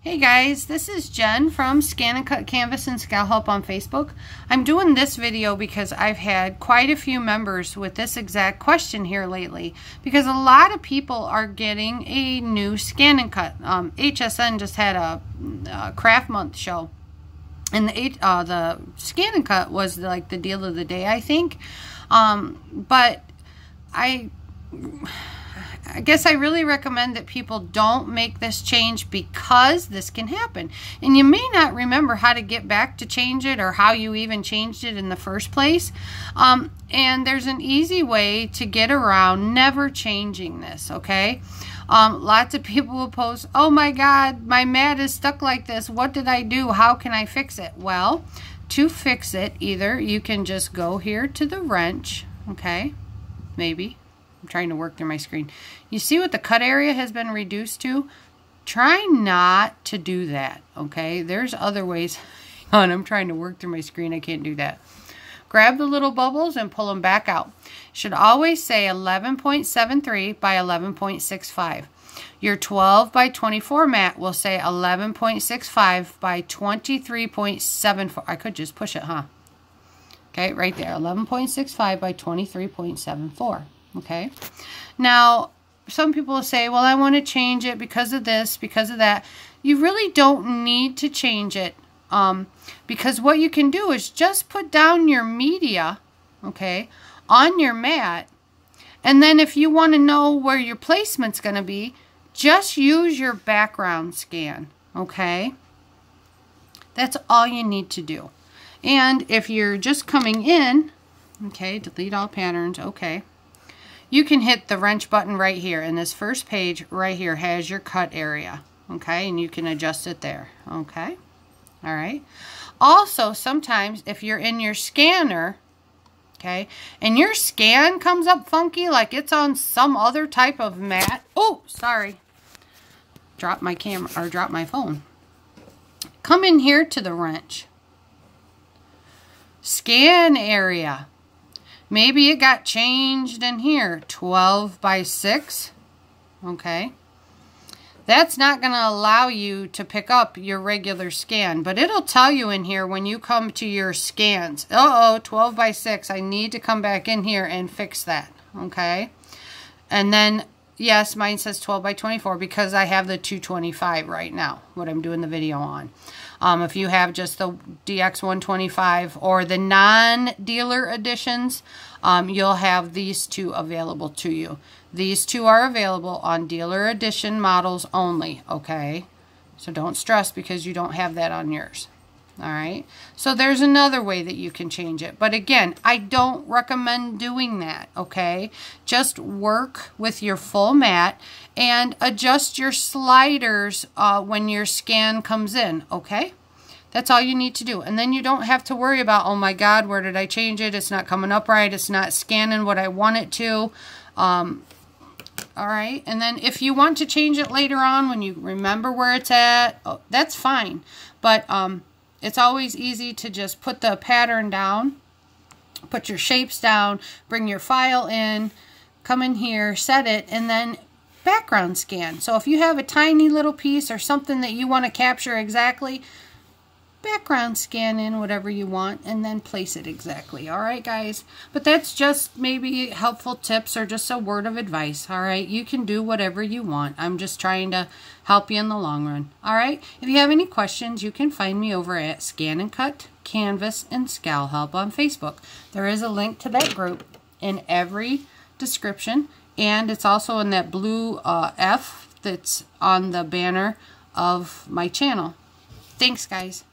Hey guys, this is Jen from ScanNCut Canvas and Scal Help on Facebook. I'm doing this video because I've had quite a few members with this exact question here lately, because a lot of people are getting a new ScanNCut. HSN just had a craft month show, and the ScanNCut was like the deal of the day, I think. But I guess I really recommend that people don't make this change, because this can happen. And you may not remember how to get back to change it, or how you even changed it in the first place. And there's an easy way to get around never changing this, okay? Lots of people will post, oh my God, my mat is stuck like this. What did I do? How can I fix it? Well, to fix it, either you can just go here to the wrench, okay? Maybe. I'm trying to work through my screen. You see what the cut area has been reduced to? Try not to do that, okay? There's other ways. Hang on, I'm trying to work through my screen. I can't do that. Grab the little bubbles and pull them back out. Should always say 11.73 by 11.65. Your 12 by 24 mat will say 11.65 by 23.74. I could just push it, huh? Okay, right there. 11.65 by 23.74. Okay, now some people will say, well, I want to change it because of this, because of that. You really don't need to change it, because what you can do is just put down your media, okay, on your mat, and then if you want to know where your placement's going to be, just use your background scan, okay? That's all you need to do. And if you're just coming in, okay, delete all patterns, okay, you can hit the wrench button right here, and this first page right here has your cut area, okay, and you can adjust it there, okay, all right. Also, sometimes if you're in your scanner, okay, and your scan comes up funky, like it's on some other type of mat, oh, sorry, drop my camera, or drop my phone. Come in here to the wrench, scan area. Maybe it got changed in here, 12 by 6, okay? That's not going to allow you to pick up your regular scan, but it'll tell you in here when you come to your scans, uh-oh, 12 by 6, I need to come back in here and fix that, okay? And then, yes, mine says 12 by 24 because I have the 225 right now, what I'm doing the video on. If you have just the DX125 or the non-dealer editions, you'll have these two available to you. These two are available on dealer edition models only, okay? So don't stress because you don't have that on yours. All right, so there's another way that you can change it. But again, I don't recommend doing that, okay? Just work with your full mat and adjust your sliders when your scan comes in, okay? That's all you need to do. And then you don't have to worry about, oh my God, where did I change it? It's not coming up right. It's not scanning what I want it to. All right, and then if you want to change it later on when you remember where it's at, oh, that's fine. But it's always easy to just put the pattern down, put your shapes down, bring your file in, come in here, set it, and then background scan. So if you have a tiny little piece or something that you want to capture exactly, background scan in whatever you want and then place it exactly. All right, guys? But that's just maybe helpful tips or just a word of advice. All right? You can do whatever you want. I'm just trying to help you in the long run. All right? If you have any questions, you can find me over at ScanNCut Canvas and Scal Help on Facebook. There is a link to that group in every description, and it's also in that blue F that's on the banner of my channel. Thanks, guys.